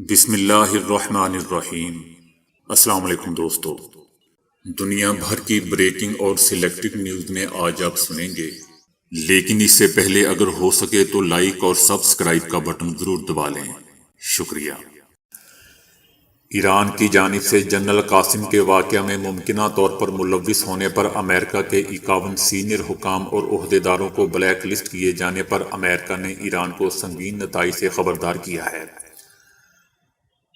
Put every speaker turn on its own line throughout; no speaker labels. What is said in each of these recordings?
بسم اللہ الرحمن الرحیم۔ السلام علیکم دوستو، دنیا بھر کی بریکنگ اور سلیکٹڈ نیوز میں آج آپ سنیں گے، لیکن اس سے پہلے اگر ہو سکے تو لائک اور سبسکرائب کا بٹن ضرور دبا لیں۔ شکریہ۔ ایران کی جانب سے جنرل قاسم کے واقعہ میں ممکنہ طور پر ملوث ہونے پر امریکہ کے 51 سینئر حکام اور عہدیداروں کو بلیک لسٹ کیے جانے پر امریکہ نے ایران کو سنگین نتائج سے خبردار کیا ہے۔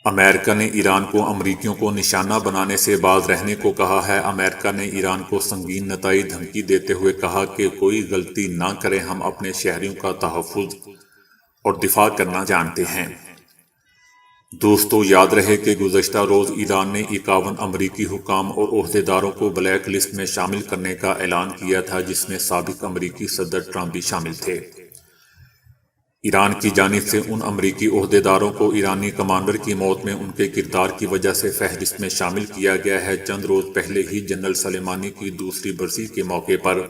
امریکہ نے ایران کو امریکیوں کو نشانہ بنانے سے باز رہنے کو کہا ہے۔ امریکہ نے ایران کو سنگین نتائج دھمکی دیتے ہوئے کہا کہ کوئی غلطی نہ کرے، ہم اپنے شہریوں کا تحفظ اور دفاع کرنا جانتے ہیں۔ دوستو، یاد رہے کہ گزشتہ روز ایران نے 51 امریکی حکام اور عہدیداروں کو بلیک لسٹ میں شامل کرنے کا اعلان کیا تھا، جس میں سابق امریکی صدر ٹرمپ بھی شامل تھے۔ ایران کی جانب سے ان امریکی عہدیداروں کو ایرانی کمانڈر کی موت میں ان کے کردار کی وجہ سے فہرست میں شامل کیا گیا ہے۔ چند روز پہلے ہی جنرل سلیمانی کی دوسری برسی کے موقع پر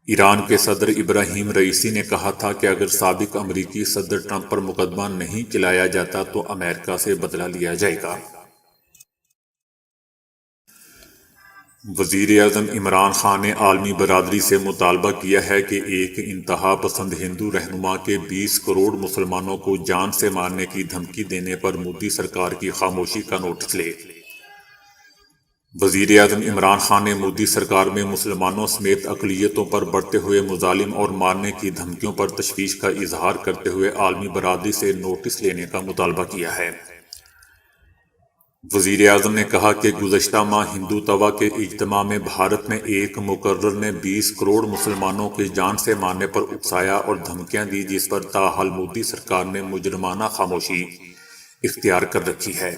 ایران کے صدر ابراہیم رئیسی نے کہا تھا کہ اگر سابق امریکی صدر ٹرمپ پر مقدمہ نہیں چلایا جاتا تو امریکہ سے بدلہ لیا جائے گا۔ وزیر اعظم عمران خان نے عالمی برادری سے مطالبہ کیا ہے کہ ایک انتہا پسند ہندو رہنما کے 20 کروڑ مسلمانوں کو جان سے مارنے کی دھمکی دینے پر مودی سرکار کی خاموشی کا نوٹس لے۔ وزیر اعظم عمران خان نے مودی سرکار میں مسلمانوں سمیت اقلیتوں پر بڑھتے ہوئے مظالم اور مارنے کی دھمکیوں پر تشویش کا اظہار کرتے ہوئے عالمی برادری سے نوٹس لینے کا مطالبہ کیا ہے۔ وزیر اعظم نے کہا کہ گزشتہ ماہ ہندو توا کے اجتماع میں بھارت میں ایک مقرر نے 20 کروڑ مسلمانوں کے جان سے مارنے پر اکسایا اور دھمکیاں دی، جس پر تاحال مودی سرکار نے مجرمانہ خاموشی اختیار کر رکھی ہے۔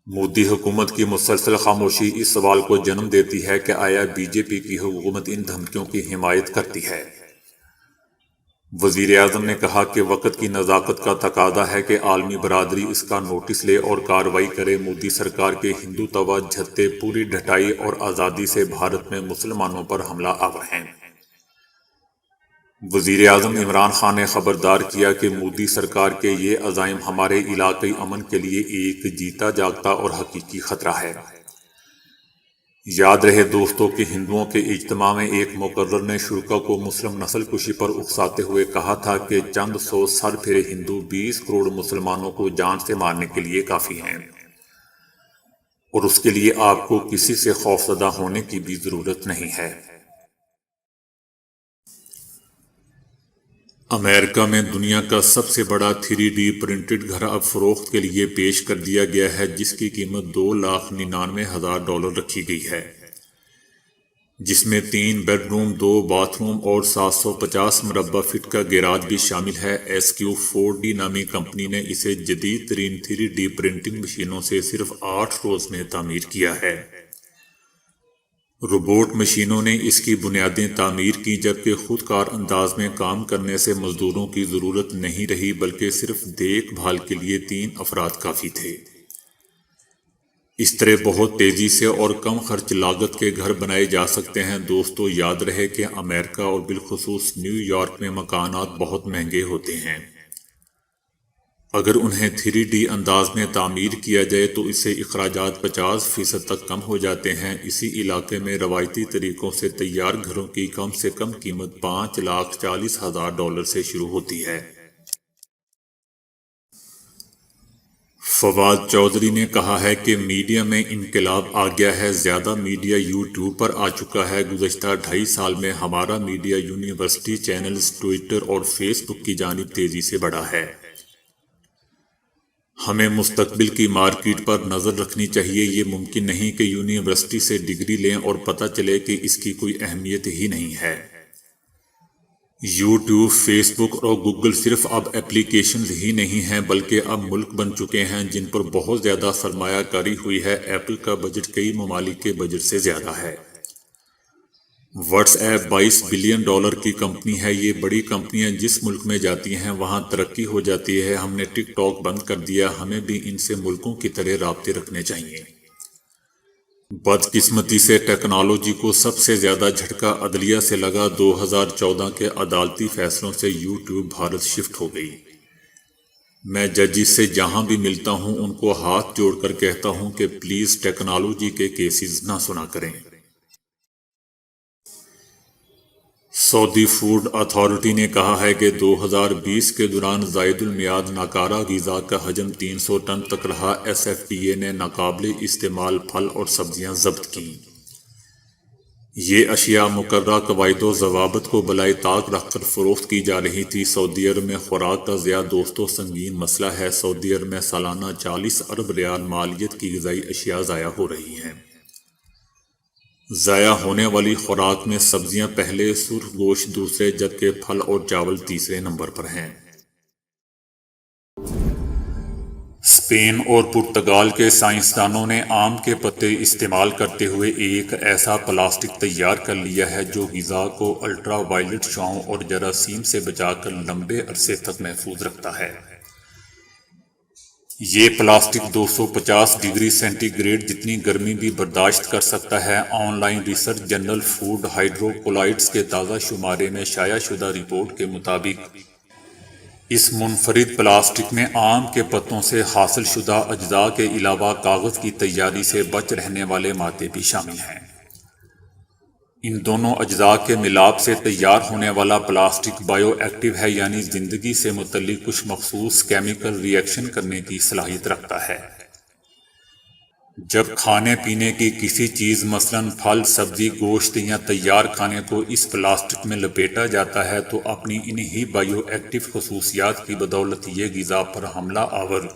مودی حکومت کی مسلسل خاموشی اس سوال کو جنم دیتی ہے کہ آیا بی جے پی کی حکومت ان دھمکیوں کی حمایت کرتی ہے؟ وزیر اعظم نے کہا کہ وقت کی نزاکت کا تقاضا ہے کہ عالمی برادری اس کا نوٹس لے اور کارروائی کرے۔ مودی سرکار کے ہندو توا جھتے پوری ڈٹائی اور آزادی سے بھارت میں مسلمانوں پر حملہ آور ہیں۔ وزیر اعظم عمران خان نے خبردار کیا کہ مودی سرکار کے یہ عزائم ہمارے علاقائی امن کے لیے ایک جیتا جاگتا اور حقیقی خطرہ ہے۔ یاد رہے دوستوں کہ ہندوؤں کے اجتماع میں ایک مقرر نے شرکا کو مسلم نسل کشی پر اکساتے ہوئے کہا تھا کہ چند سو سر پھرے ہندو 20 کروڑ مسلمانوں کو جان سے مارنے کے لیے کافی ہیں، اور اس کے لیے آپ کو کسی سے خوفزدہ ہونے کی بھی ضرورت نہیں ہے۔ امریکہ میں دنیا کا سب سے بڑا 3D پرنٹڈ گھر اب فروخت کے لیے پیش کر دیا گیا ہے، جس کی قیمت $2,99,000 رکھی گئی ہے، جس میں 3 بیڈ روم، 2 باتھ روم اور 750 مربع فٹ کا گیراج بھی شامل ہے۔ SQ4D نامی کمپنی نے اسے جدید ترین 3D پرنٹنگ مشینوں سے صرف 8 روز میں تعمیر کیا ہے۔ روبوٹ مشینوں نے اس کی بنیادیں تعمیر کی، جبکہ خود کار انداز میں کام کرنے سے مزدوروں کی ضرورت نہیں رہی، بلکہ صرف دیکھ بھال کے لیے 3 افراد کافی تھے۔ اس طرح بہت تیزی سے اور کم خرچ لاگت کے گھر بنائے جا سکتے ہیں۔ دوستو، یاد رہے کہ امریکہ اور بالخصوص نیو یارک میں مکانات بہت مہنگے ہوتے ہیں۔ اگر انہیں 3D انداز میں تعمیر کیا جائے تو اس سے اخراجات 50% تک کم ہو جاتے ہیں۔ اسی علاقے میں روایتی طریقوں سے تیار گھروں کی کم سے کم قیمت $5,40,000 سے شروع ہوتی ہے۔ فواد چودھری نے کہا ہے کہ میڈیا میں انقلاب آ گیا ہے، زیادہ میڈیا یوٹیوب پر آ چکا ہے۔ گزشتہ 2.5 سال میں ہمارا میڈیا یونیورسٹی چینلز ٹویٹر اور فیس بک کی جانب تیزی سے بڑھا ہے۔ ہمیں مستقبل کی مارکیٹ پر نظر رکھنی چاہیے۔ یہ ممکن نہیں کہ یونیورسٹی سے ڈگری لیں اور پتہ چلے کہ اس کی کوئی اہمیت ہی نہیں ہے۔ یوٹیوب، فیس بک اور گوگل صرف اب اپلیکیشنز ہی نہیں ہیں، بلکہ اب ملک بن چکے ہیں جن پر بہت زیادہ سرمایہ کاری ہوئی ہے۔ ایپل کا بجٹ کئی ممالک کے بجٹ سے زیادہ ہے۔ واٹس ایپ $22 بلین کی کمپنی ہے۔ یہ بڑی کمپنیاں جس ملک میں جاتی ہیں وہاں ترقی ہو جاتی ہے۔ ہم نے ٹک ٹاک بند کر دیا، ہمیں بھی ان سے ملکوں کی طرح رابطے رکھنے چاہیے۔ بدقسمتی سے ٹیکنالوجی کو سب سے زیادہ جھٹکا عدلیہ سے لگا۔ 2014 کے عدالتی فیصلوں سے یوٹیوب بھارت شفٹ ہو گئی۔ میں ججز سے جہاں بھی ملتا ہوں ان کو ہاتھ جوڑ کر کہتا ہوں کہ پلیز ٹیکنالوجی کے کیسز نہ سنا کریں۔ سعودی فوڈ اتھارٹی نے کہا ہے کہ 2020 کے دوران زائد المیعاد ناکارہ غذا کا حجم 300 ٹن تک رہا۔ ایس ایف ڈی اے نے ناقابل استعمال پھل اور سبزیاں ضبط کیں۔ یہ اشیاء مقررہ قواعد و ضوابط کو بالائے طاق رکھ کر فروخت کی جا رہی تھی۔ سعودی عرب میں خوراک کا ضیاع دوستوں سنگین مسئلہ ہے۔ سعودی عرب میں سالانہ 40 ارب ریال مالیت کی غذائی اشیاء ضائع ہو رہی ہیں۔ ضائع ہونے والی خوراک میں سبزیاں پہلے، سرخ گوشت دوسرے، جبکہ پھل اور چاول تیسرے نمبر پر ہیں۔ اسپین اور پرتگال کے سائنسدانوں نے آم کے پتے استعمال کرتے ہوئے ایک ایسا پلاسٹک تیار کر لیا ہے جو غذا کو الٹرا وائلٹ شعاعوں اور جراثیم سے بچا کر لمبے عرصے تک محفوظ رکھتا ہے۔ یہ پلاسٹک 250 ڈگری سینٹی گریڈ جتنی گرمی بھی برداشت کر سکتا ہے۔ Online research journal food hydrocolloids کے تازہ شمارے میں شائع شدہ رپورٹ کے مطابق اس منفرد پلاسٹک میں آم کے پتوں سے حاصل شدہ اجزاء کے علاوہ کاغذ کی تیاری سے بچ رہنے والے مادے بھی شامل ہیں۔ ان دونوں اجزاء کے ملاپ سے تیار ہونے والا پلاسٹک بائیو ایکٹیو ہے، یعنی زندگی سے متعلق کچھ مخصوص کیمیکل ری ایکشن کرنے کی صلاحیت رکھتا ہے۔ جب کھانے پینے کی کسی چیز مثلاً پھل، سبزی، گوشت یا تیار کھانے کو اس پلاسٹک میں لپیٹا جاتا ہے تو اپنی انہی بائیو ایکٹیو خصوصیات کی بدولت یہ غذا پر حملہ آور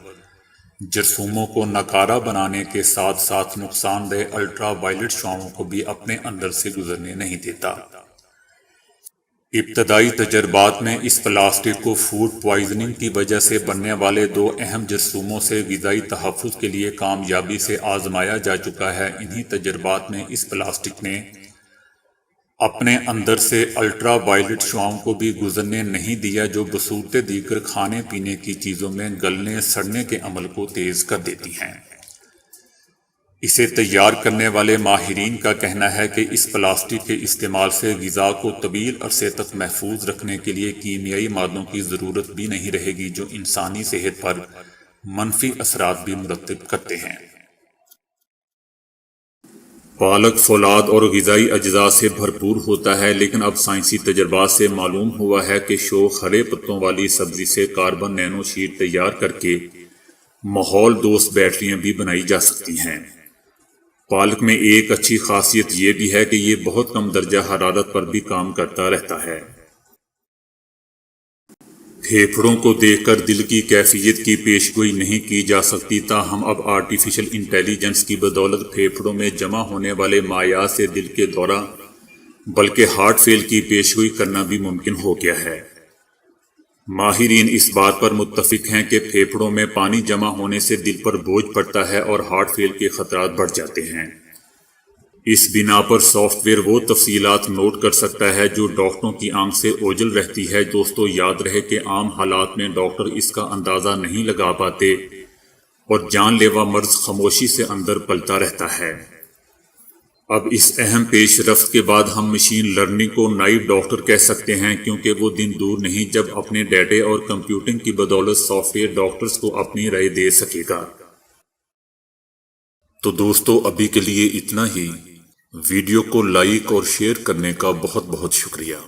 جرثوموں کو ناکارہ بنانے کے ساتھ ساتھ نقصان دہ الٹرا وائلٹ شعاعوں کو بھی اپنے اندر سے گزرنے نہیں دیتا۔ ابتدائی تجربات میں اس پلاسٹک کو فوڈ پوائزننگ کی وجہ سے بننے والے 2 اہم جرثوموں سے غذائی تحفظ کے لیے کامیابی سے آزمایا جا چکا ہے۔ انہی تجربات میں اس پلاسٹک نے اپنے اندر سے الٹرا وائلٹ شعاعوں کو بھی گزرنے نہیں دیا جو بصورت دیگر کھانے پینے کی چیزوں میں گلنے سڑنے کے عمل کو تیز کر دیتی ہیں۔ اسے تیار کرنے والے ماہرین کا کہنا ہے کہ اس پلاسٹک کے استعمال سے غذا کو طویل عرصے تک محفوظ رکھنے کے لیے کیمیائی مادوں کی ضرورت بھی نہیں رہے گی جو انسانی صحت پر منفی اثرات بھی مرتب کرتے ہیں۔ پالک فولاد اور غذائی اجزاء سے بھرپور ہوتا ہے، لیکن اب سائنسی تجربات سے معلوم ہوا ہے کہ شوخ ہرے پتوں والی سبزی سے کاربن نینو شیٹ تیار کر کے ماحول دوست بیٹریاں بھی بنائی جا سکتی ہیں۔ پالک میں ایک اچھی خاصیت یہ بھی ہے کہ یہ بہت کم درجہ حرارت پر بھی کام کرتا رہتا ہے۔ پھیپھڑوں کو دیکھ کر دل کی کیفیت کی پیشگوئی نہیں کی جا سکتی، تاہم اب آرٹیفیشل انٹیلیجنس کی بدولت پھیپھڑوں میں جمع ہونے والے مائعات سے دل کے دورہ بلکہ ہارٹ فیل کی پیشگوئی کرنا بھی ممکن ہو گیا ہے۔ ماہرین اس بات پر متفق ہیں کہ پھیپھڑوں میں پانی جمع ہونے سے دل پر بوجھ پڑتا ہے اور ہارٹ فیل کے خطرات بڑھ جاتے ہیں۔ اس بنا پر سافٹ ویئر وہ تفصیلات نوٹ کر سکتا ہے جو ڈاکٹروں کی آنکھ سے اوجھل رہتی ہے۔ دوستو یاد رہے کہ عام حالات میں ڈاکٹر اس کا اندازہ نہیں لگا پاتے اور جان لیوا مرض خاموشی سے اندر پلتا رہتا ہے۔ اب اس اہم پیش رفت کے بعد ہم مشین لرننگ کو نائب ڈاکٹر کہہ سکتے ہیں، کیونکہ وہ دن دور نہیں جب اپنے ڈیٹے اور کمپیوٹنگ کی بدولت سافٹ ویئر ڈاکٹرز کو اپنی رائے دے سکے گا۔ تو دوستو ابھی کے لیے اتنا ہی۔ ویڈیو کو لائک اور شیئر کرنے کا بہت بہت شکریہ۔